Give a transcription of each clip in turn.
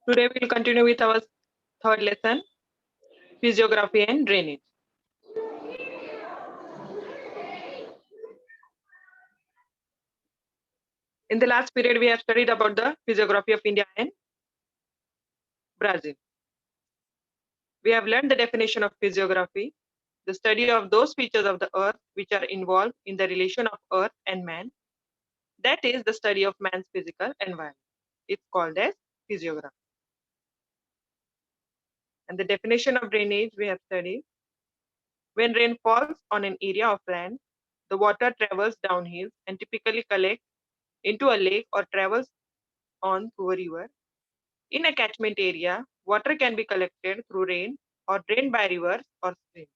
Today we will continue with our third lesson, physiography and drainage. In the last period, we have studied about the physiography of India and Brazil. We have learned the definition of physiography, the study of those features of the earth which are involved in the relation of earth and man. That is the study of man's physical environment. It's called as physiography. And the definition of drainage we have studied. When rain falls on an area of land, the water travels downhill and typically collects into a lake or travels on through a river. In a catchment area, water can be collected through rain or drained by rivers or streams.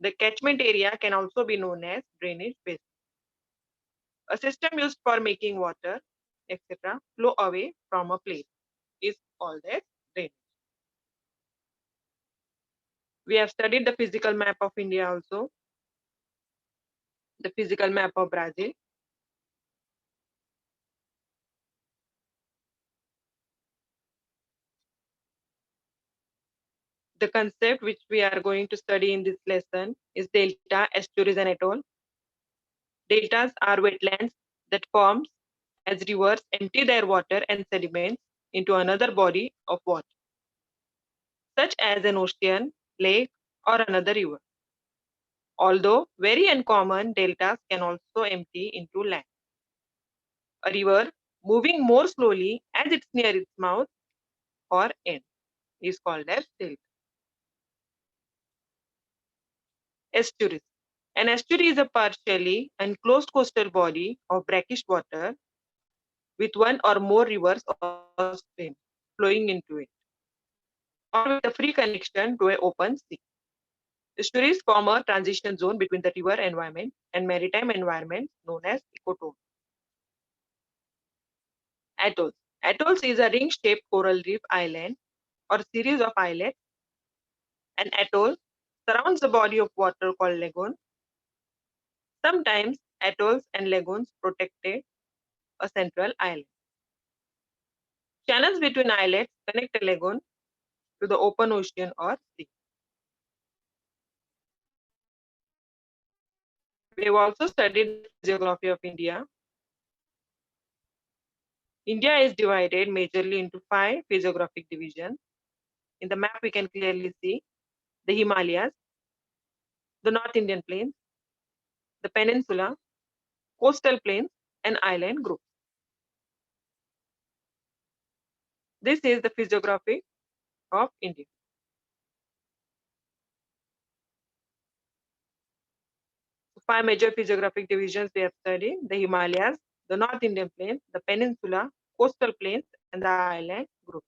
The catchment area can also be known as drainage basin. A system used for making water, etc., flow away from a place is called as drainage. We have studied the physical map of India also, the physical map of Brazil. The concept which we are going to study in this lesson is delta, estuaries, and atoll. Deltas are wetlands that form as rivers empty their water and sediments into another body of water, such as an ocean, lake, or another river. Although very uncommon, deltas can also empty into land. A river moving more slowly as it's near its mouth or end is called as delta. Estuaries. An estuary is a partially enclosed coastal body of brackish water with one or more rivers or streams flowing into it, or with a free connection to an open sea. Estuaries form a transition zone between the river environment and maritime environment known as ecotone. Atolls. Atolls is a ring-shaped coral reef island or series of islets. An atoll surrounds a body of water called lagoon. Sometimes atolls and lagoons protected a central island. Channels between islets connect a lagoon to the open ocean or sea. We have also studied the physiography of India. India is divided majorly into 5 physiographic divisions. In the map, we can clearly see the Himalayas, the North Indian plains, the peninsula, coastal plains, and island groups. This is the physiography of India. So 5 major physiographic divisions we have studied: the Himalayas, the North Indian plains, the peninsula, coastal plains, and the island groups.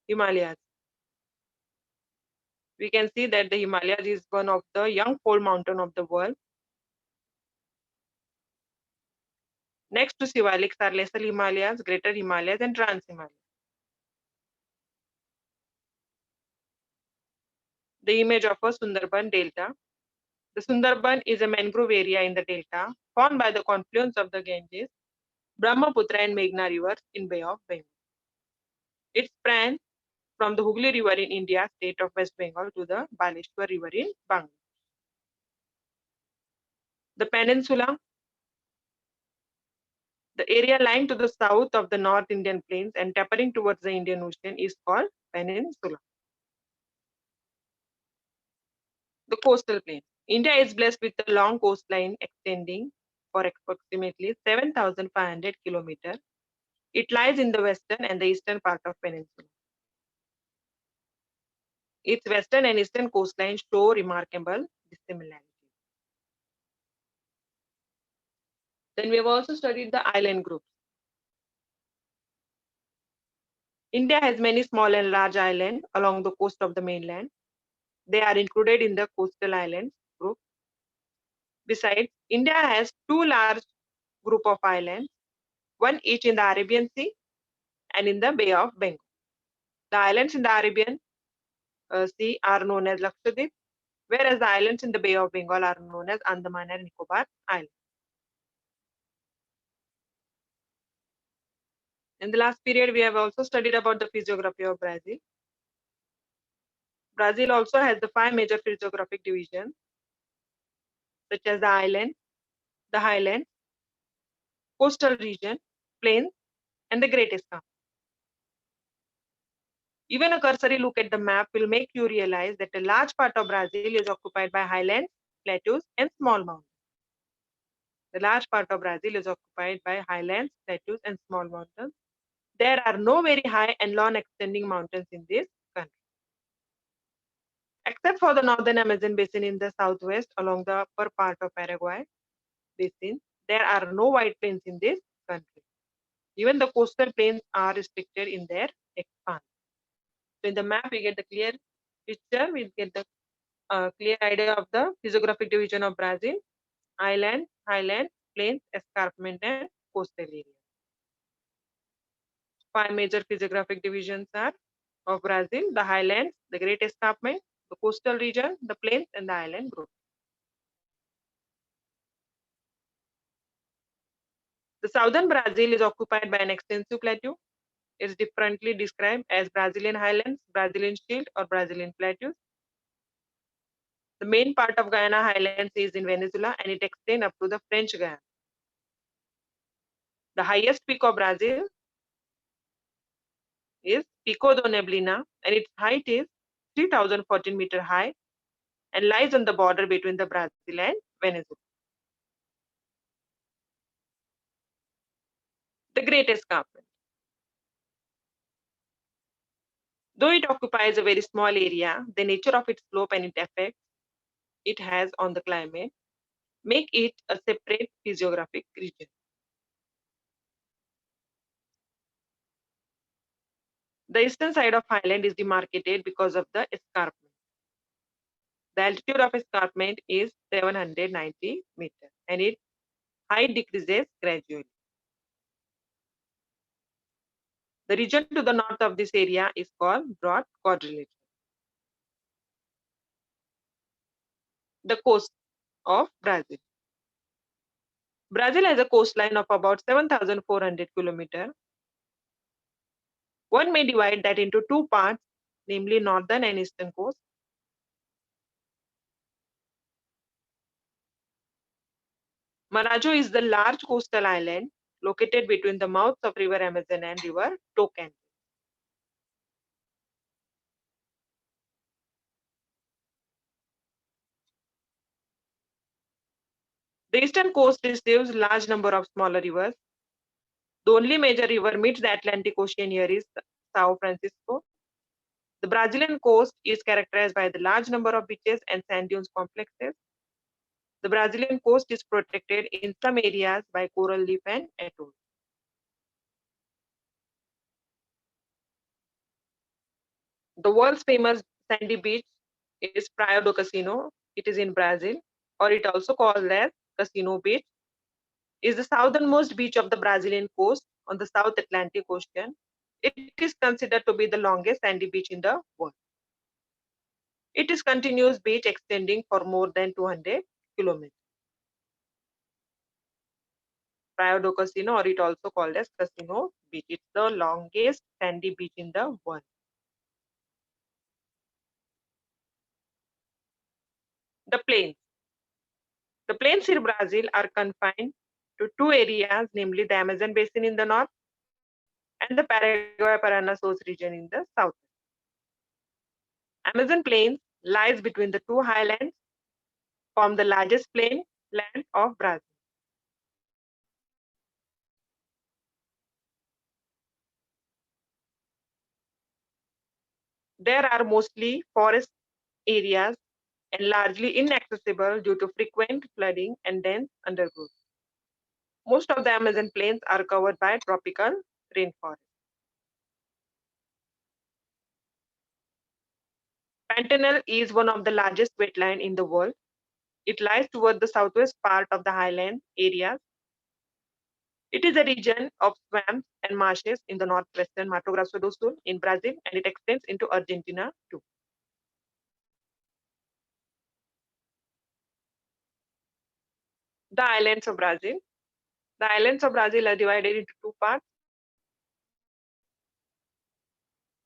Himalayas. We can see that the Himalayas is one of the young fold mountain of the world. Next to Shivaliks are lesser Himalayas, greater Himalayas, and trans Himalayas. The image of a Sundarban delta. The Sundarban is a mangrove area in the delta formed by the confluence of the Ganges, Brahmaputra, and Meghna rivers in Bay of Bengal. It spans from the Hooghly River in India, state of West Bengal, to the Baleshwar River in Bangladesh. The peninsula, the area lying to the south of the North Indian plains and tapering towards the Indian Ocean, is called peninsula. The coastal plain. India is blessed with a long coastline extending for approximately 7,500 kilometers. It lies in the western and the eastern part of peninsula. Its western and eastern coastline show remarkable dissimilarities. Then we have also studied the island groups. India has many small and large islands along the coast of the mainland. They are included in the coastal islands group. Besides, India has 2 large group of islands, one each in the Arabian Sea and in the Bay of Bengal. The islands in the Arabian Sea are known as Lakshadweep, whereas the islands in the Bay of Bengal are known as Andaman and Nicobar Islands. In the last period, we have also studied about the physiography of Brazil. Brazil also has the 5 major physiographic divisions, such as the island, the highlands, coastal region, plains, and the Great Escarpment. Even a cursory look at the map will make you realize that a large part of Brazil is occupied by highlands, plateaus, and small mountains. The large part of Brazil is occupied by highlands, plateaus, and small mountains. There are no very high and long extending mountains in this country. Except for the northern Amazon basin in the southwest along the upper part of Paraguay basin, there are no wide plains in this country. Even the coastal plains are restricted in their expanse. So in the map, we get the clear picture, we get the clear idea of the physiographic division of Brazil: island, highland, plains, escarpment, and coastal area. 5 major physiographic divisions are of Brazil: the highlands, the Great Escarpment, the coastal region, the plains, and the island group. The southern Brazil is occupied by an extensive plateau. It is differently described as Brazilian highlands, Brazilian shield, or Brazilian plateaus. The main part of Guyana highlands is in Venezuela and it extends up to the French Guiana. The highest peak of Brazil is Pico do Neblina, and its height is 3014 meter high and lies on the border between the Brazil and Venezuela. The Great Escarpment. Though it occupies a very small area, the nature of its slope and its effects it has on the climate make it a separate physiographic region. The eastern side of highland is demarcated because of the escarpment. The altitude of escarpment is 790 meters and its height decreases gradually. The region to the north of this area is called broad quadrilateral. The coast of Brazil. Brazil has a coastline of about 7,400 kilometers. One may divide that into two parts, namely northern and eastern coast. Marajo is the large coastal island located between the mouths of river Amazon and river Tocantins. The eastern coast receives large number of smaller rivers. The only major river meets the Atlantic Ocean here is São Francisco. The Brazilian coast is characterized by the large number of beaches and sand dunes complexes. The Brazilian coast is protected in some areas by coral reef and atolls. The world's famous sandy beach is Praia do Cassino. It is in Brazil, or it also called as Cassino Beach. Is the southernmost beach of the Brazilian coast on the South Atlantic Ocean. It is considered to be the longest sandy beach in the world. It is continuous beach extending for more than 200 kilometers. Praia do Cassino, or it also called as Cassino Beach. It's the longest sandy beach in the world. The plains. The plains in Brazil are confined to two areas, namely the Amazon basin in the north and the Paraguay-Paraná source region in the south. Amazon plains lies between the two highlands, form the largest plain land of Brazil. There are mostly forest areas and largely inaccessible due to frequent flooding and dense undergrowth. Most of the Amazon plains are covered by tropical rainforest. Pantanal is one of the largest wetlands in the world. It lies toward the southwest part of the highland areas. It is a region of swamps and marshes in the northwestern Mato Grosso do Sul in Brazil, and it extends into Argentina too. The islands of Brazil. The islands of Brazil are divided into two parts,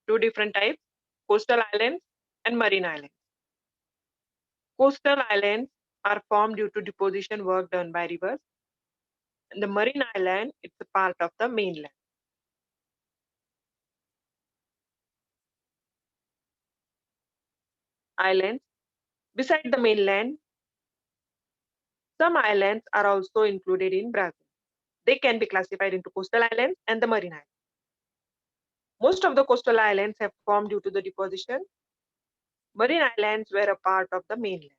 two different types, coastal islands and marine islands. Coastal islands are formed due to deposition work done by rivers. And the marine island, it's a part of the mainland. Islands. Beside the mainland, some islands are also included in Brazil. They can be classified into coastal islands and the marine islands. Most of the coastal islands have formed due to the deposition. Marine islands were a part of the mainland.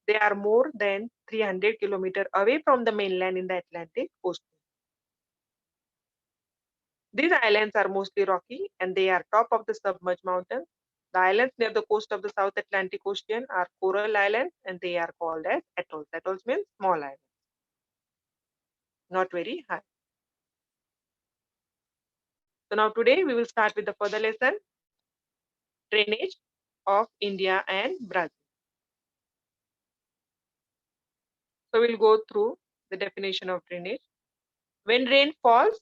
They are more than 300 kilometers away from the mainland in the Atlantic Ocean. These islands are mostly rocky and they are top of the submerged mountains. The islands near the coast of the South Atlantic Ocean are coral islands and they are called as atolls. Atolls means small islands, not very high. So now today we will start with the further lesson, drainage of India and Brazil. So we'll go through the definition of drainage. When rain falls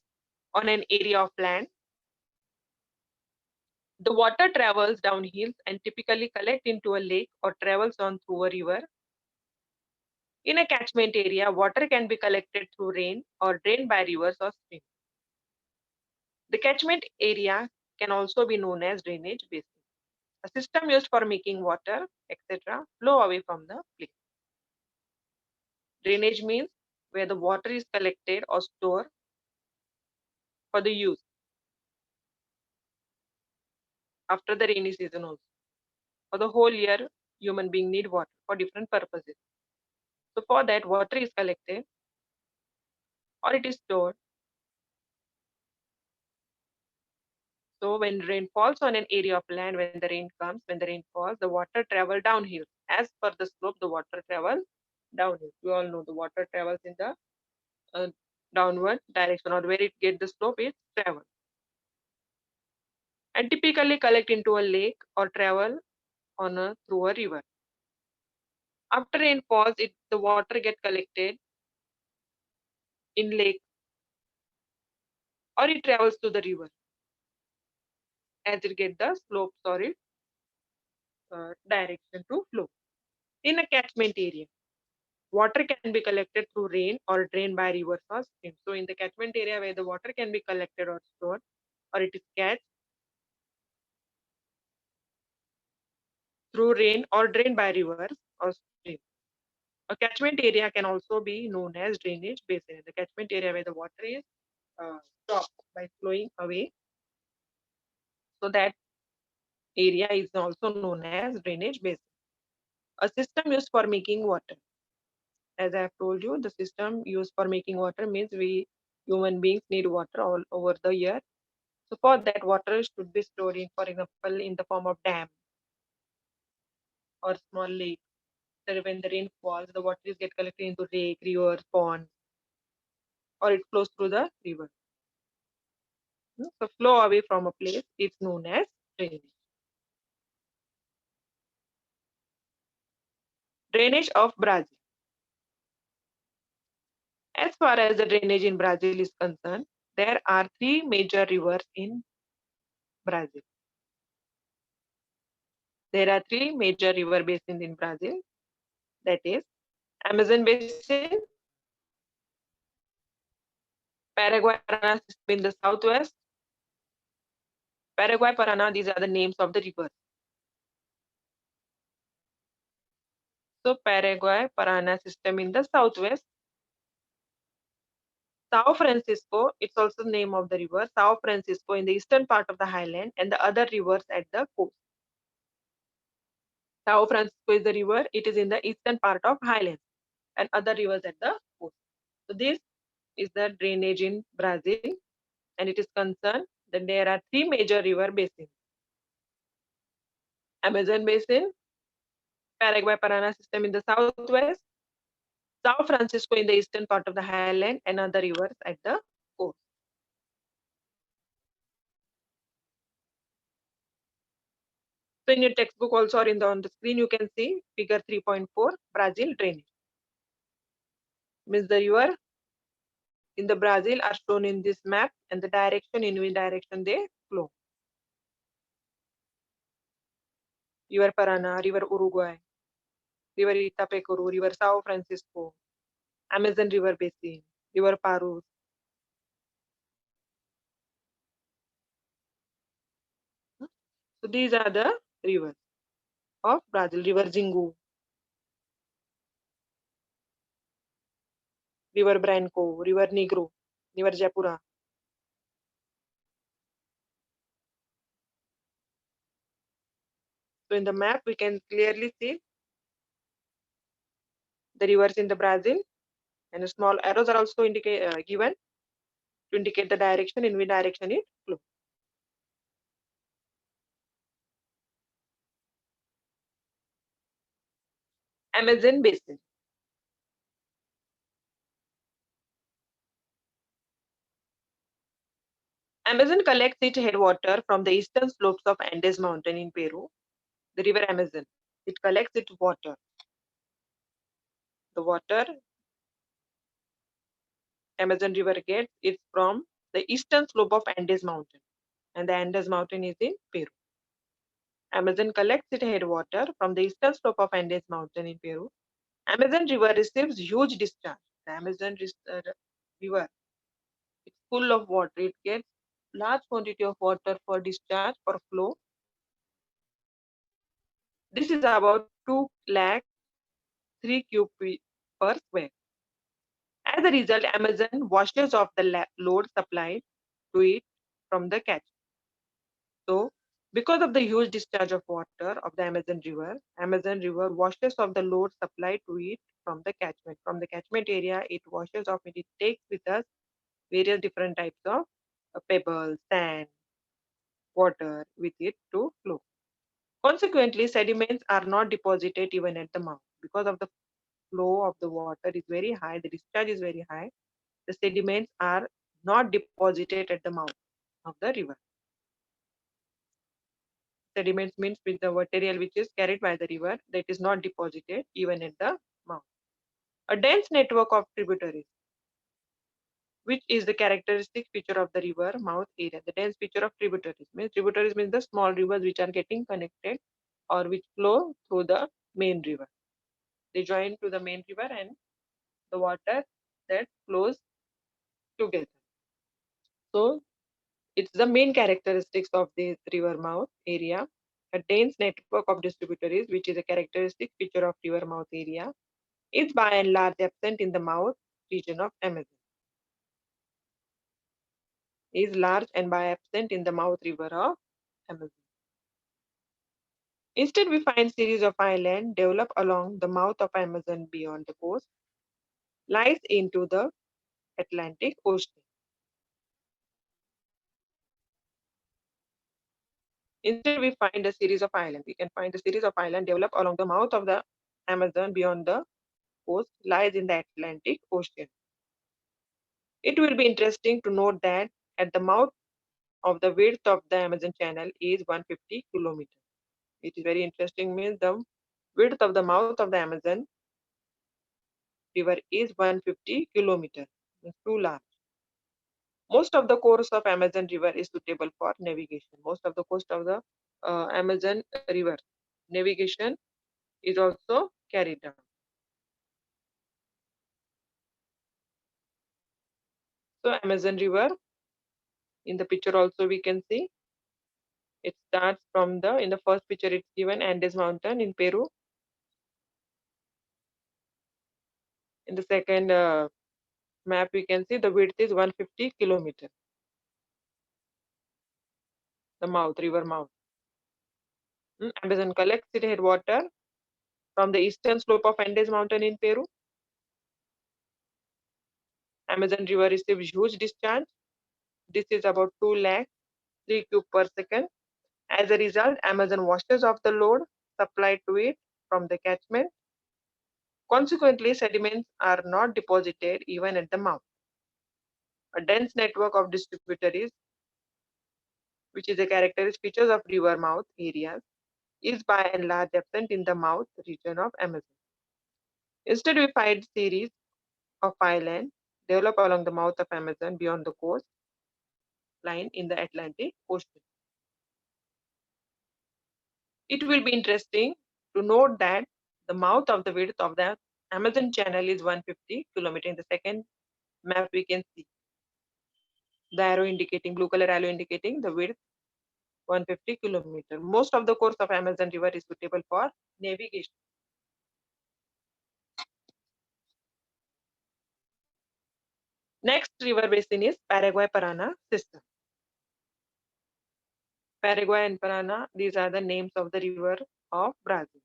on an area of land, the water travels down hills and typically collect into a lake or travels on through a river. In a catchment area, water can be collected through rain or drained by rivers or streams. The catchment area can also be known as drainage basin, a system used for making water, etc., flow away from the place. Drainage means where the water is collected or stored for the use after the rainy season also. For the whole year, human being need water for different purposes. So for that, water is collected or it is stored. So when rain falls on an area of land, when the rain comes, when the rain falls, the water travel downhill. As per the slope, the water travels downhill. We all know the water travels in the downward direction, or where it gets the slope, it travels. And typically collect into a lake or travel through a river. After rain falls, the water get collected in lake or it travels to the river as it get the slopes or its direction to flow. In a catchment area, water can be collected through rain or drained by rivers or streams. So in the catchment area where the water can be collected or stored or it is catched through rain or drained by rivers or streams. A catchment area can also be known as drainage basin. The catchment area where the water is stopped by flowing away. So that area is also known as drainage basin. A system used for making water. As I have told you, the system used for making water means we human beings need water all over the year. So for that, water should be stored in, for example, in the form of dam or small lake. So when the rain falls, the water is get collected into lake, rivers, pond, or it flows through the river. So flow away from a place is known as drainage. Drainage of Brazil. As far as the drainage in Brazil is concerned, there are three major rivers in Brazil. There are three major river basins in Brazil. That is Amazon Basin, Paraguay Parana system in the southwest. Paraguay Parana, these are the names of the rivers. So Paraguay Parana system in the southwest. Sao Francisco, it's also the name of the river. Sao Francisco in the eastern part of the highland and the other rivers at the coast. Sao Francisco is the river. It is in the eastern part of highlands and other rivers at the coast. So this is the drainage in Brazil, and it is concerned that there are three major river basins. Amazon Basin, Paraguay Parana system in the southwest, Sao Francisco in the eastern part of the highland, and other rivers at the coast. So in your textbook also or on the screen, you can see figure 3.4, Brazil drainage. means the river in the Brazil are shown in this map and the direction in which direction they flow. River Parana, River Uruguay, River Itapecuru, River Sao Francisco, Amazon River Basin, River Parus. So these are the rivers of Brazil. River Zingu, River Branco, River Negro, River Japura. So in the map, we can clearly see the rivers in the Brazil, and the small arrows are also given to indicate the direction in which direction it flows. Amazon Basin. Amazon collects its headwater from the eastern slopes of Andes Mountain in Peru, the river Amazon. It collects its water. The water Amazon River gets is from the eastern slope of Andes Mountain, and the Andes Mountain is in Peru. Amazon collects its headwater from the eastern slope of Andes Mountain in Peru. Amazon River receives huge discharge. The River is full of water. It gets large quantity of water for discharge for flow. This is about 2 lakh 3 cube feet per square. As a result, Amazon washes off the load supplied to it from the catch. So, because of the huge discharge of water of the Amazon River washes off the load supplied to it from the catchment. From the catchment area, it washes off and it takes with us various different types of pebbles, sand, water with it to flow. Consequently, sediments are not deposited even at the mouth. Because of the flow of the water is very high, the discharge is very high, the sediments are not deposited at the mouth of the river. Sediments means with the material which is carried by the river that is not deposited even at the mouth. A dense network of tributaries, which is the characteristic feature of the river mouth area. The dense feature of tributaries means the small rivers which are getting connected or which flow through the main river. They join to the main river and the water that flows together. So it's the main characteristics of the river mouth area. A dense network of distributaries, which is a characteristic feature of river mouth area, is by and large absent in the mouth region of Amazon. Is large and by absent in the mouth river of Amazon. Instead, we find series of islands develop along the mouth of Amazon beyond the coast, lies into the Atlantic Ocean. Instead, we find a series of islands. We can find a series of islands develop along the mouth of the Amazon beyond the coast, lies in the Atlantic Ocean. It will be interesting to note that at the mouth of the width of the Amazon channel is 150 kilometers. It is very interesting, means the width of the mouth of the Amazon river is 150 kilometers. It's too large. Most of the course of Amazon river is suitable for navigation. Most of the coast of the Amazon river navigation is also carried out. So Amazon river, in the picture also we can see, it starts from in the first picture it's given Andes Mountain in Peru. In the second map we can see the width is 150 kilometers. The river mouth. Amazon collects its headwater from the eastern slope of Andes Mountain in Peru. Amazon river receives huge discharge. This is about 2 lakh 3 cube per second. As a result, Amazon washes off the load supplied to it from the catchment. Consequently, sediments are not deposited even at the mouth. A dense network of distributaries, which is a characteristic feature of river mouth areas, is by and large absent in the mouth region of Amazon. Instead, we find series of island develop along the mouth of Amazon beyond the coast line in the Atlantic Ocean. It will be interesting to note that the mouth of the width of the Amazon channel is 150 kilometers. In the second map, we can see the arrow indicating, blue color arrow indicating the width 150 kilometers. Most of the course of Amazon River is suitable for navigation. Next river basin is Paraguay-Parana system. Paraguay and Parana, these are the names of the river of Brazil.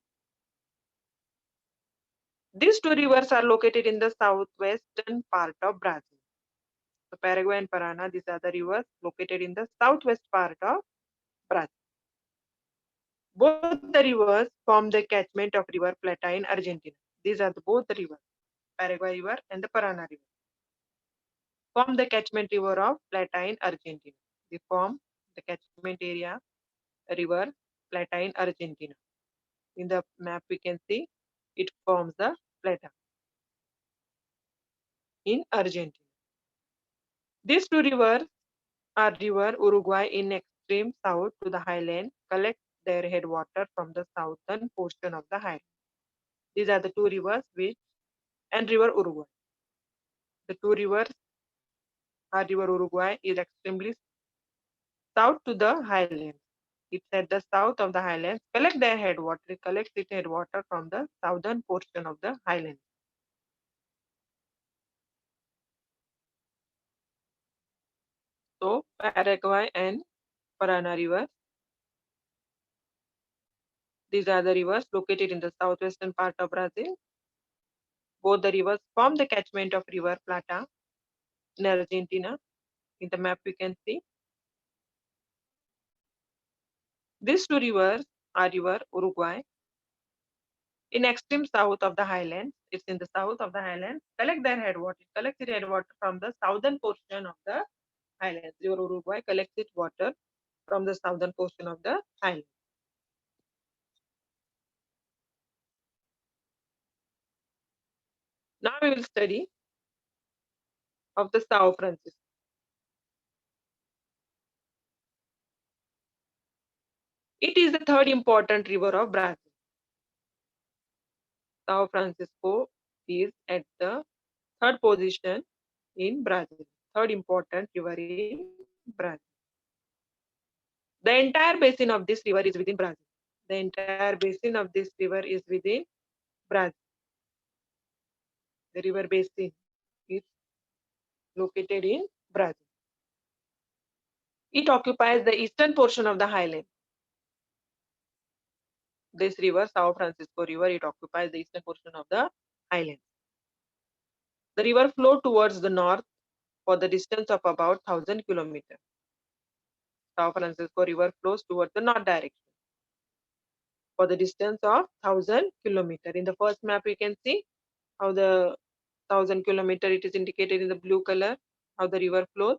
These two rivers are located in the southwestern part of Brazil. So Paraguay and Parana, these are the rivers located in the southwest part of Brazil. Both the rivers form the catchment of River Plata in Argentina. These are both the rivers, Paraguay River and the Parana River. Form the catchment river of Plata in Argentina. They form the catchment area river Plata in Argentina. In the map we can see it forms the Plata in Argentina. These two rivers are river Uruguay in extreme south to the highland, collect their headwater from the southern portion of the highland. These are the two rivers which and river Uruguay. The two rivers are river Uruguay is extremely south to the highlands. It's at the south of the highlands, collect their headwater. It collects its headwater from the southern portion of the highlands. So Paraguay and Parana rivers. These are the rivers located in the southwestern part of Brazil. Both the rivers form the catchment of River Plata in Argentina. In the map we can see. These two rivers are river Uruguay in extreme south of the highlands. It's in the south of the highlands. Collect their headwater. It collects its headwater from the southern portion of the highlands. River Uruguay collects its water from the southern portion of the highlands. Now we will study of the São Francisco. It is the third important river of Brazil. São Francisco is at the third position in Brazil. Third important river in Brazil. The entire basin of this river is within Brazil. The entire basin of this river is within Brazil. The river basin is located in Brazil. It occupies the eastern portion of the highland. This river, São Francisco River, it occupies the eastern portion of the highland. The river flows towards the north for the distance of about 1,000 kilometers. São Francisco River flows towards the north direction for the distance of 1,000 kilometers. In the first map, we can see how the 1,000 kilometers, it is indicated in the blue color, how the river flows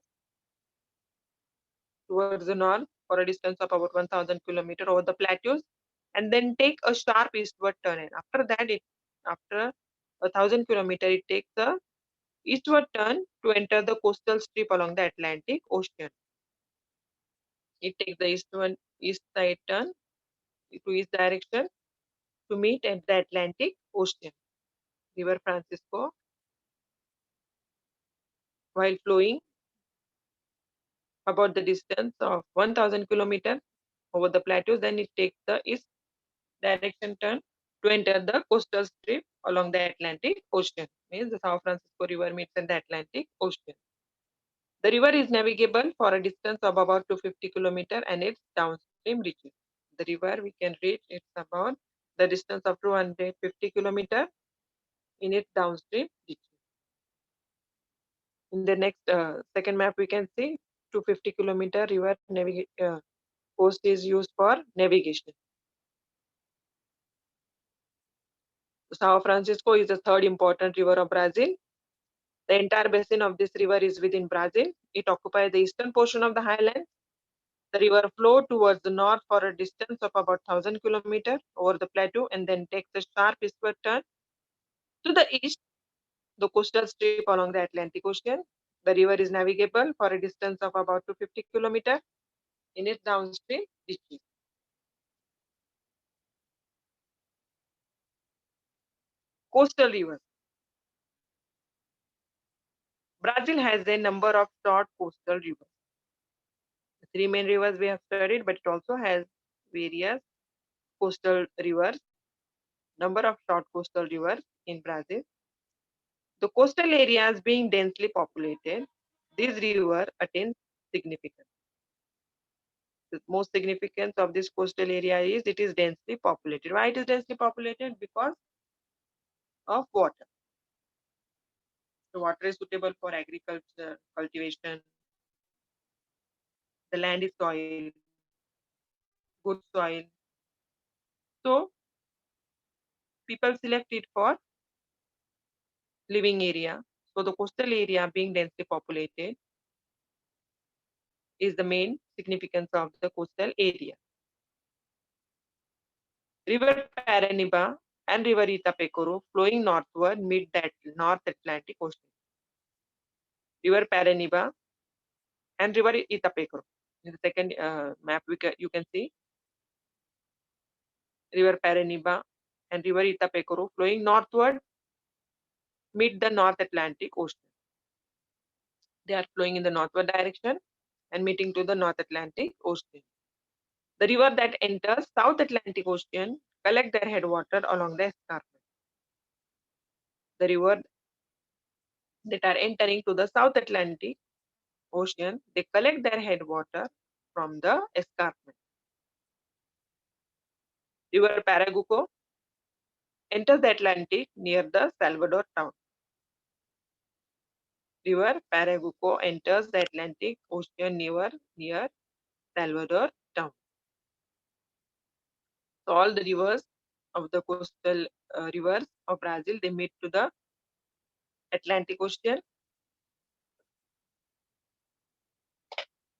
towards the north for a distance of about 1,000 kilometers over the plateaus, and then take a sharp eastward turn. And after that, after 1,000 kilometers, it takes a eastward turn to enter the coastal strip along the Atlantic Ocean. It takes the east side turn to east direction to meet at the Atlantic Ocean. River Francisco, while flowing about the distance of 1,000 kilometers over the plateaus, then it takes the east direction turn to enter the coastal strip along the Atlantic Ocean. Means the São Francisco River meets in the Atlantic Ocean. The river is navigable for a distance of about 250 kilometers and its downstream reaches. The river we can reach, it's about the distance of 250 kilometers in its downstream reaches. In the next second map, we can see 250-kilometer river coast is used for navigation. São Francisco is the third important river of Brazil. The entire basin of this river is within Brazil. It occupies the eastern portion of the highlands. The river flows towards the north for a distance of about 1,000 kilometers over the plateau and then takes a sharp eastward turn to the east the coastal strip along the Atlantic Ocean. The river is navigable for a distance of about 250 kilometers in its downstream reaches. Coastal rivers. Brazil has a number of short coastal rivers. The three main rivers we have studied, but it also has various coastal rivers, number of short coastal rivers in Brazil. The coastal areas being densely populated, these rivers attain significance. The most significance of this coastal area is it is densely populated. Why it is densely populated? Because of water. The water is suitable for agriculture, cultivation. The land is soil, good soil. So people select it for living area. So the coastal area being densely populated is the main significance of the coastal area. River Paraniba and River Itapecoro flowing northward meet the North Atlantic Ocean. River Paraniba and River Itapecoro. In the second map, you can see River Paraniba and River Itapecoro flowing northward meet the North Atlantic Ocean. They are flowing in the northward direction and meeting to the North Atlantic Ocean. The river that enters South Atlantic Ocean collect their headwater along the escarpment. The river that are entering to the South Atlantic Ocean, they collect their headwater from the escarpment. River Paraguco enters the Atlantic near the Salvador town. River Paraguco enters the Atlantic Ocean near Salvador town. So all the rivers of the coastal rivers of Brazil, they meet to the Atlantic Ocean.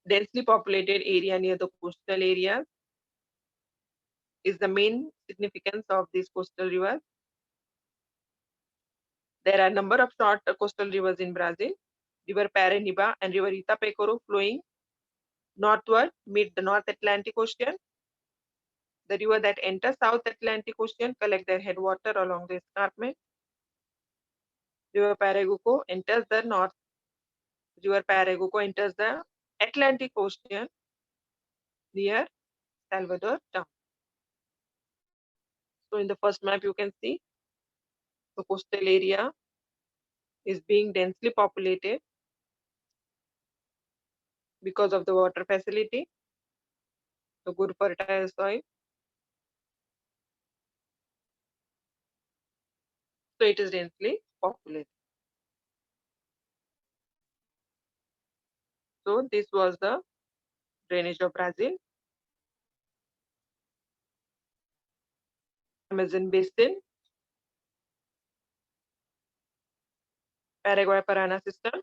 Densely populated area near the coastal areas is the main significance of these coastal rivers. There are a number of short coastal rivers in Brazil. River Paraniba and River Itapecoro flowing northward meet the North Atlantic Ocean. The river that enters South Atlantic Ocean collect their headwater along the escarpment. River Paraguco enters the north. River Paraguco enters the Atlantic Ocean near Salvador town. So in the first map, you can see the coastal area is being densely populated because of the water facility, the good fertile soil. So it is densely populated. So this was the drainage of Brazil. Amazon Basin, Paraguay-Parana system,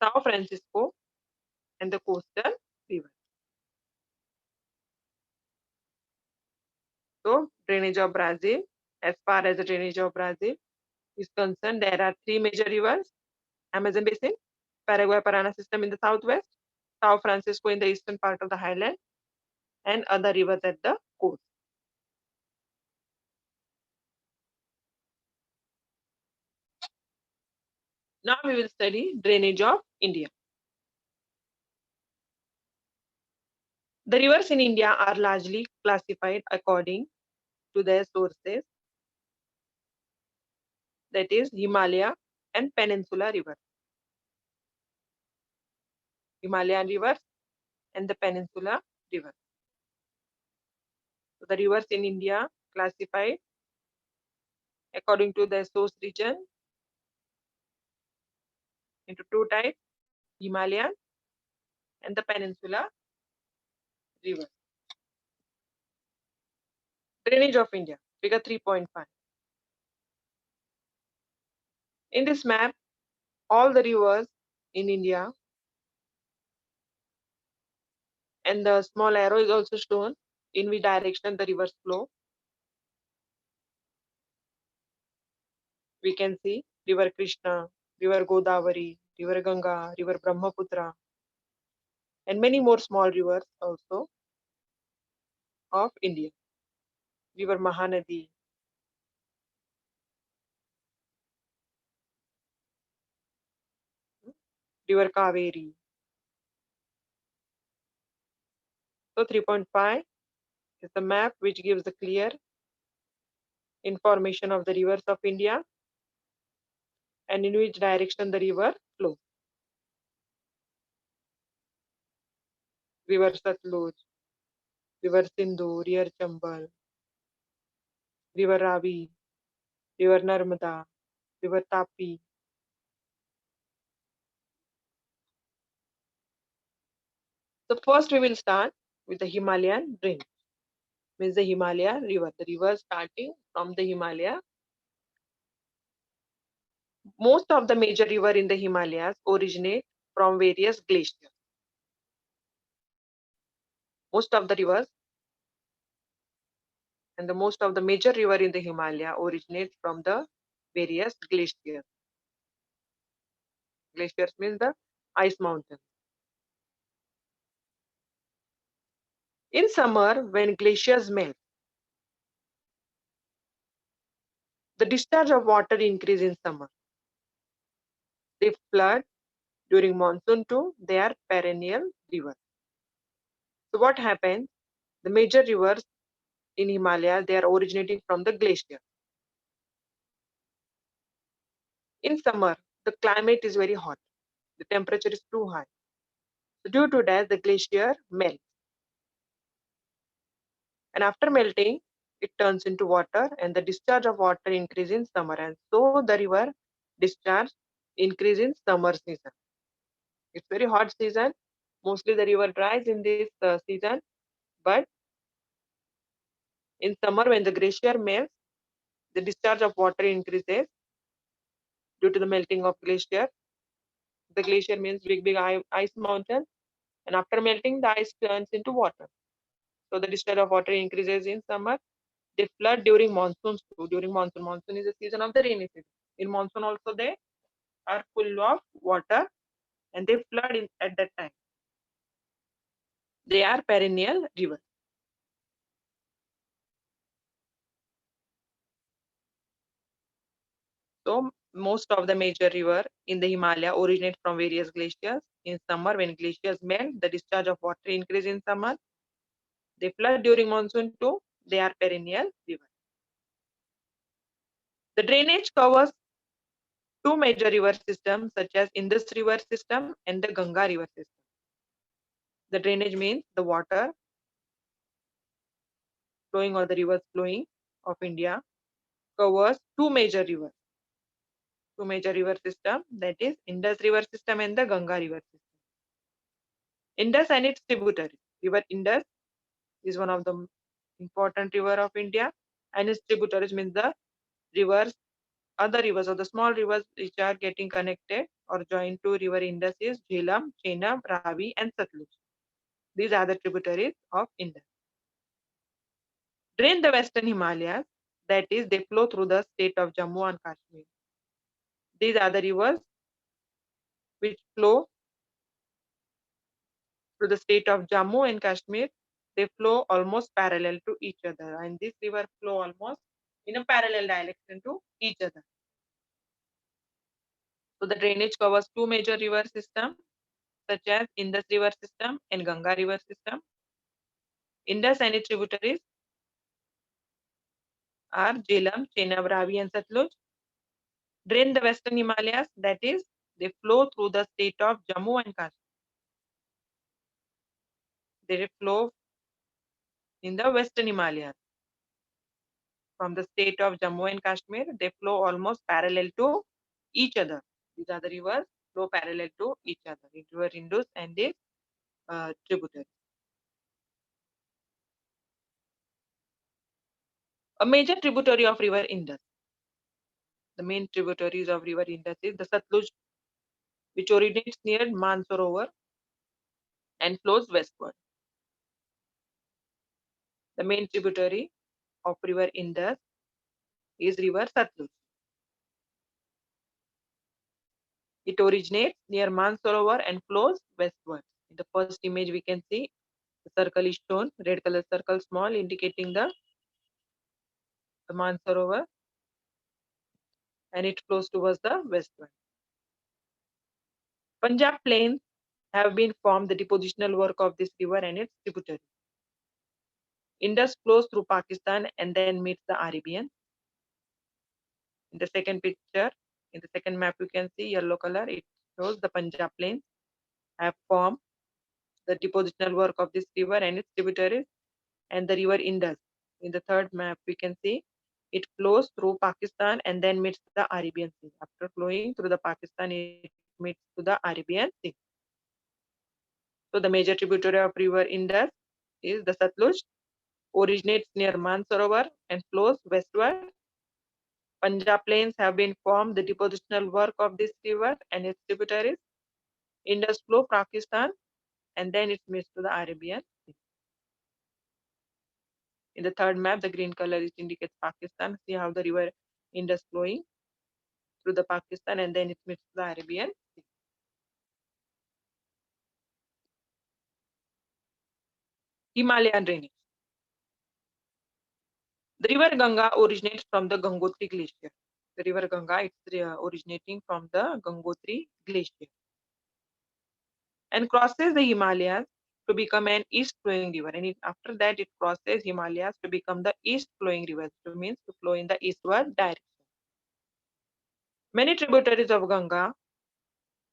São Francisco, and the coastal river. So drainage of Brazil, as far as the drainage of Brazil is concerned, there are three major rivers: Amazon Basin, Paraguay-Parana system in the southwest, São Francisco in the eastern part of the highland, and other rivers at the coast. Now we will study drainage of India. The rivers in India are largely classified according to their sources, that is Himalaya and Peninsula rivers. Himalayan rivers and the Peninsula river. So the rivers in India classified according to their source region into two types, Himalayan and the Peninsula river. Drainage of India, figure 3.5. In this map, all the rivers in India, and the small arrow is also shown in which direction the rivers flow. We can see river Krishna, river Godavari, river Ganga, river Brahmaputra, and many more small rivers also of India. River Mahanadi, river Kaveri. So 3.5 is the map which gives the clear information of the rivers of India and in which direction the river flows. River Satluj, river Sindhu, river Chambal, river Ravi, river Narmada, river Tapi. So first we will start with the Himalayan range, means the Himalaya river. The river starting from the Himalaya. Most of the major river in the Himalayas originate from various glaciers. Most of the rivers and the most of the major river in the Himalaya originate from the various glaciers. Glaciers means the ice mountains. In summer, when glaciers melt, the discharge of water increase in summer. They flood during monsoon too. They are perennial rivers. So what happens? The major rivers in Himalaya, they are originating from the glacier. In summer, the climate is very hot. The temperature is too high. So due to that, the glacier melts. And after melting, it turns into water and the discharge of water increase in summer. And so the river discharge increase in summer season. It's very hot season. Mostly the river dries in this season. But in summer, when the glacier melts, the discharge of water increases due to the melting of glacier. The glacier means big ice mountain. And after melting, the ice turns into water. So the discharge of water increases in summer. They flood during monsoons too. During monsoon, monsoon is the season of the rainy season. In monsoon also they are full of water and they flood at that time. They are perennial rivers. So most of the major river in the Himalaya originate from various glaciers. In summer, when glaciers melt, the discharge of water increase in summer. They flood during monsoon too. They are perennial rivers. The drainage covers two major river systems such as Indus River system and the Ganga River system. The drainage means the water flowing or the rivers flowing of India covers two major rivers. Two major river system, that is Indus River system and the Ganga River system. Indus and its tributaries. River Indus is one of the important river of India and its tributaries means the rivers, other rivers or the small rivers which are getting connected or joined to river Indus is Jhelum, Chenab, Ravi and Satluj. These are the tributaries of Indus. Drain the western Himalayas, that is they flow through the state of Jammu and Kashmir. These are the rivers which flow through the state of Jammu and Kashmir. They flow almost parallel to each other and this river flow almost in a parallel direction to each other. So the drainage covers two major river systems such as Indus River system and Ganga River system. Indus and its tributaries are Jhelum, Chenab, Ravi and Satluj. Drain the western Himalayas, that is they flow through the state of Jammu and Kashmir. They flow in the western Himalayas. From the state of Jammu and Kashmir, they flow almost parallel to each other. These are the rivers flow parallel to each other. River Indus and its tributaries. A major tributary of river Indus. The main tributaries of river Indus is the Satluj, which originates near Mansarovar and flows westward. The main tributary of river Indus is river Satluj. It originates near Mansarovar and flows westward. In the first image, we can see the circle is shown, red color circle small, indicating the Mansarovar, and it flows towards the westward. Punjab plains have been formed the depositional work of this river and its tributaries. Indus flows through Pakistan and then meets the Arabian. In the second picture, in the second map, you can see yellow color. It shows the Punjab plains have formed the depositional work of this river and its tributaries and the river Indus. In the third map, we can see it flows through Pakistan and then meets the Arabian Sea. After flowing through the Pakistan, it meets to the Arabian Sea. So the major tributary of river Indus is the Satluj, originates near Mansarovar and flows westward. Punjab plains have been formed the depositional work of this river and its tributaries. Indus flow Pakistan and then it meets to the Arabian Sea. In the third map, the green color indicates Pakistan. See how the river Indus flowing through the Pakistan and then it meets to the Arabian Sea. Himalayan drainage. The river Ganga originates from the Gangotri Glacier. The river Ganga is originating from the Gangotri Glacier and crosses the Himalayas to become an east flowing river. And after that, it crosses Himalayas to become the east flowing river, which means to flow in the eastward direction. Many tributaries of Ganga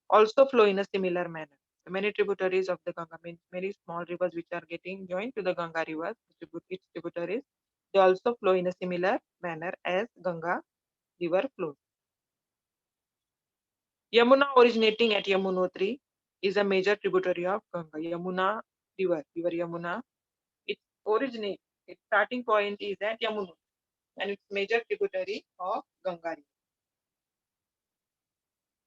also flow in a similar manner. Many tributaries of the Ganga means many small rivers which are getting joined to the Ganga river, its tributaries, they also flow in a similar manner as Ganga river flows. Yamuna originating at Yamunotri is a major tributary of Ganga. Yamuna river Yamuna, its its starting point is at Yamunotri and its major tributary of Ganga river.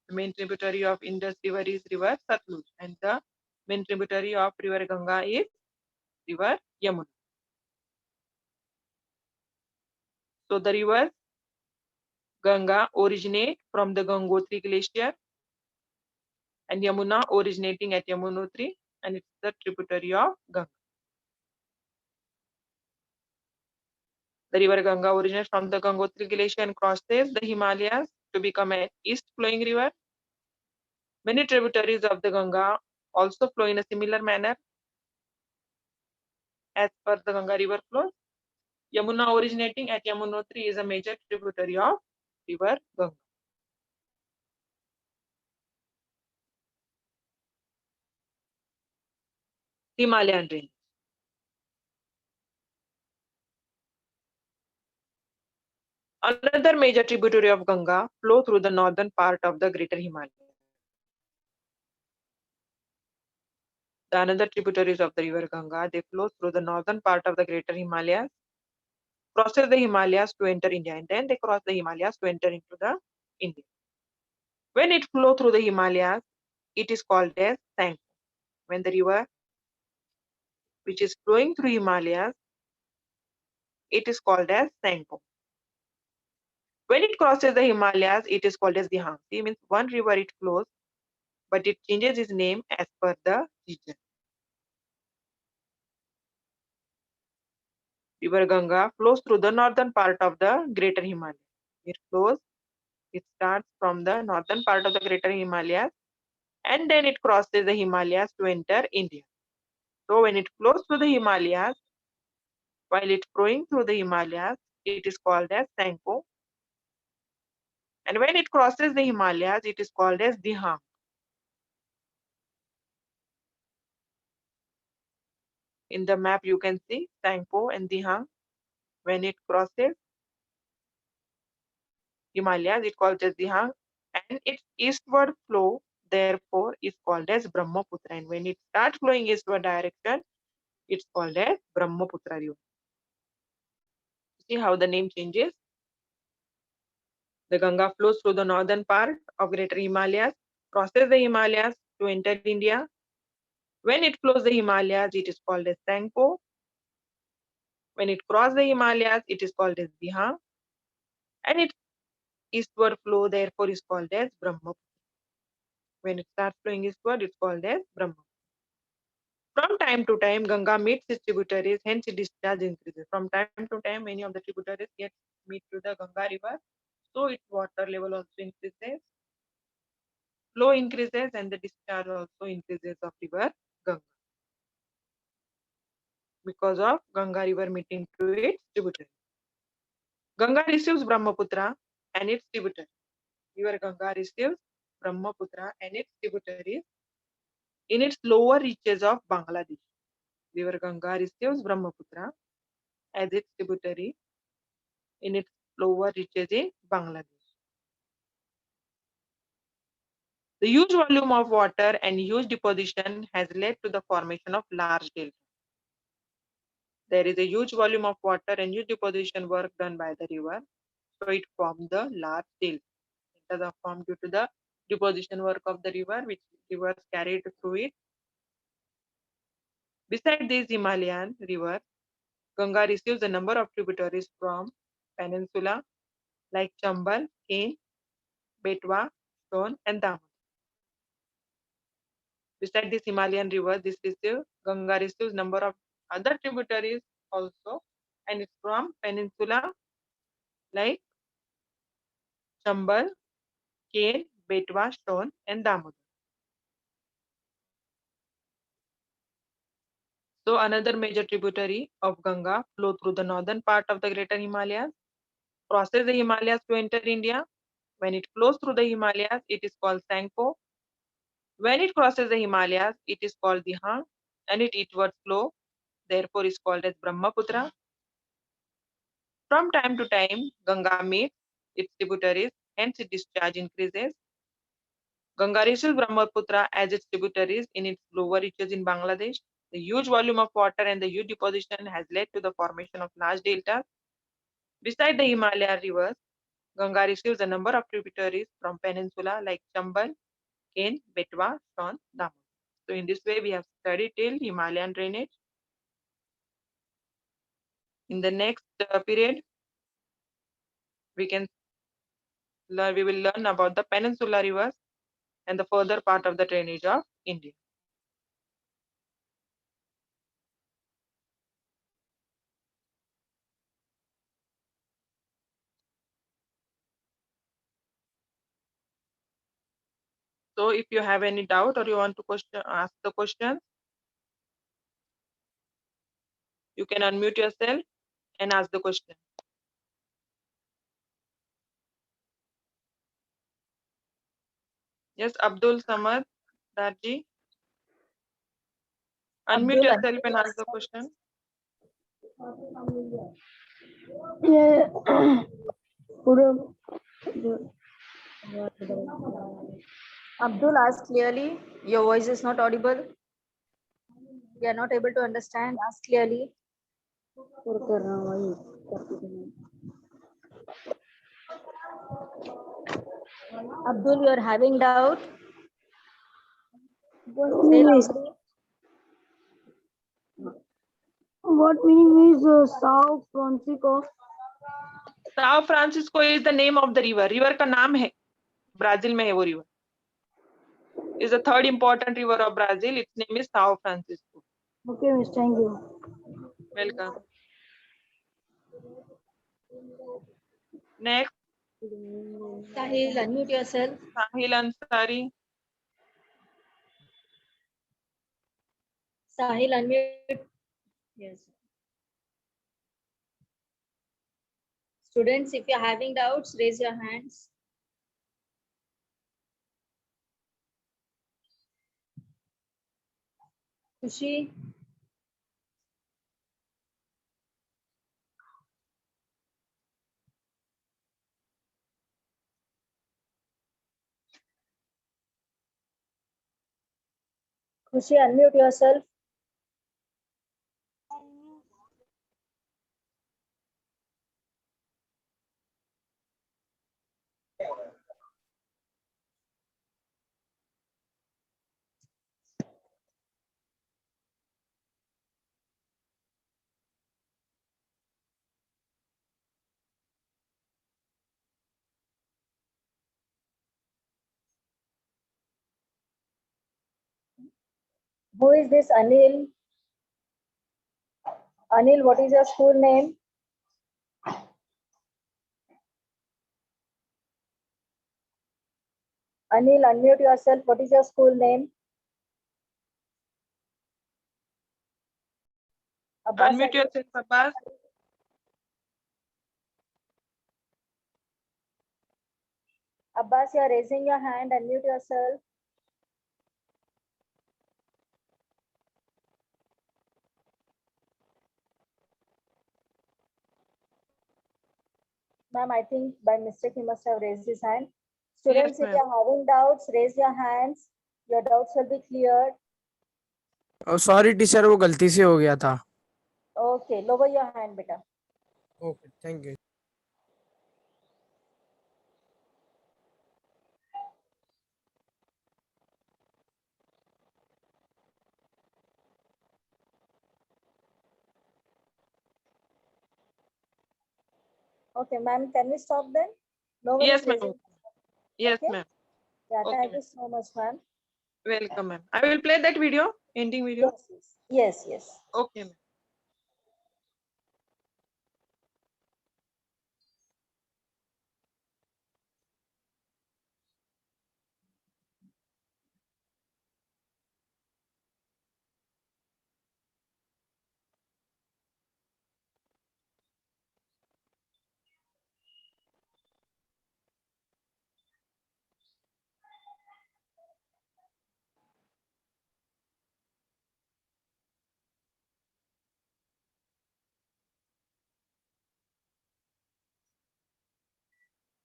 The main tributary of Indus river is river Satluj and the main tributary of river Ganga is river Yamuna. So the rivers Ganga originate from the Gangotri glacier and Yamuna originating at Yamunotri and it's the tributary of Ganga. The river Ganga originates from the Gangotri glacier and crosses the Himalayas to become an east flowing river. Many tributaries of the Ganga also flow in a similar manner as per the Ganga river flows. Yamuna originating at Yamunotri is a major tributary of river Ganga. Himalayan range. Another major tributary of Ganga flow through the northern part of the Greater Himalaya. The another tributaries of the river Ganga, they flow through the northern part of the Greater Himalayas, crosses the Himalayas to enter India, and then they cross the Himalayas to enter into the India. When it flows through the Himalayas, it is called as Sangpo. When the river which is flowing through Himalayas, it is called as Sangpo. When it crosses the Himalayas, it is called as Dihang. See, means one river it flows, but it changes its name as per the region. River Ganga flows through the northern part of the Greater Himalayas. It starts from the northern part of the Greater Himalayas and then it crosses the Himalayas to enter India. So when it flows through the Himalayas, while it's flowing through the Himalayas, it is called as Sangpo. And when it crosses the Himalayas, it is called as Dihang. In the map, you can see Sangpo and Dihang. When it crosses Himalayas, it called as Dihang. And its eastward flow, therefore, is called as Brahmaputra. And when it starts flowing eastward direction, it's called as Brahmaputra River. See how the name changes? The Ganga flows through the northern part of Greater Himalayas, crosses the Himalayas to enter India. When it flows the Himalayas, it is called as Sangpo. When it crosses the Himalayas, it is called as Dihang. And its eastward flow, therefore, is called as Brahmaputra. When it starts flowing eastward, it's called as Brahmaputra. From time to time, Ganga meets its tributaries, hence its discharge increases. From time to time, many of the tributaries get meet to the Ganga river, so its water level also increases, flow increases, and the discharge also increases of river Ganga because of Ganga river meeting to its tributary. Ganga receives Brahmaputra and its tributary. River Ganga receives Brahmaputra and its tributaries in its lower reaches of Bangladesh. River Ganga receives Brahmaputra as its tributary in its lower reaches in Bangladesh. The huge volume of water and huge deposition has led to the formation of large delta. There is a huge volume of water and huge deposition work done by the river, so it formed the large delta. Deltas are formed due to the deposition work of the river, which rivers carried through it. Beside these Himalayan rivers, Ganga receives a number of tributaries from peninsula like Chambal, Ken, Betwa, Son, and Damodar. Beside this Himalayan river, Ganga receives number of other tributaries also, and it's from peninsula like Chambal, Ken, Betwa, Son, and Damodar. So another major tributary of Ganga flow through the northern part of the Greater Himalayas, crosses the Himalayas to enter India. When it flows through the Himalayas, it is called Sangpo. When it crosses the Himalayas, it is called Dihang, and its eastward flow, therefore, is called as Brahmaputra. From time to time, Ganga meets its tributaries, hence its discharge increases. Ganga receives Brahmaputra as its tributaries in its lower reaches in Bangladesh. The huge volume of water and the huge deposition has led to the formation of large deltas. Beside the Himalaya rivers, Ganga receives a number of tributaries from peninsula like Chambal, Ken, Betwa, Son, Damodar. So in this way, we have studied till Himalayan drainage. In the next period, we will learn about the peninsular rivers and the further part of the drainage of India. So if you have any doubt or you want to ask the question, you can unmute yourself and ask the question. Yes, Abdul Samad Darji. Unmute yourself and ask the question. Yeah. Abdul, ask clearly. Your voice is not audible. We are not able to understand. Ask clearly. Abdul, you are having doubt. What meaning is Sao Francisco? Sao Francisco is the name of the river. River का नाम है. Brazil में है वो river. Is the third important river of Brazil. Its name is Sao Francisco. Okay, miss. Thank you. Welcome. Next, Sahil, unmute yourself. Sahil Ansari. Sahil, unmute. Yes. Students, if you are having doubts, raise your hands. Kushi. Kushi, unmute yourself. Who is this Anil? Anil, what is your school name? Anil, unmute yourself. What is your school name? Abbas, Unmute yourself, Abbas. Abbas, you are raising your hand. Unmute yourself. Ma'am, I think by mistake he must have raised his hand. Students, if ma'am. you are having doubts, raise your hands. Your doubts will be cleared. Sorry teacher, वो गलती से हो गया था. Okay, lower your hand, beta. Okay, thank you. Okay, ma'am, can we stop then? No one Yes, is ma'am. raising. Yes, Okay. ma'am. Yeah, Okay, thank ma'am. you so much, ma'am. Welcome, ma'am. I will play that video, ending video. Yes, yes, yes, yes. Okay, ma'am.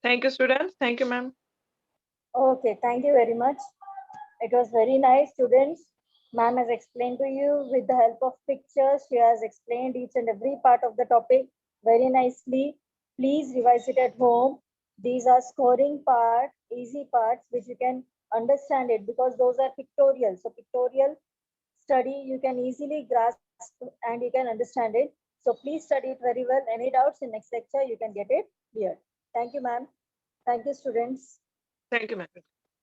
Thank you, students. Thank you, ma'am. Okay, thank you very much. It was very nice, students. Ma'am has explained to you with the help of pictures. She has explained each and every part of the topic very nicely. Please revise it at home. These are scoring part, easy parts, which you can understand it because those are pictorial. So pictorial study, you can easily grasp and you can understand it. So please study it very well. Any doubts in next lecture, you can get it cleared. Thank you, ma'am. Thank you, students. Thank you, ma'am.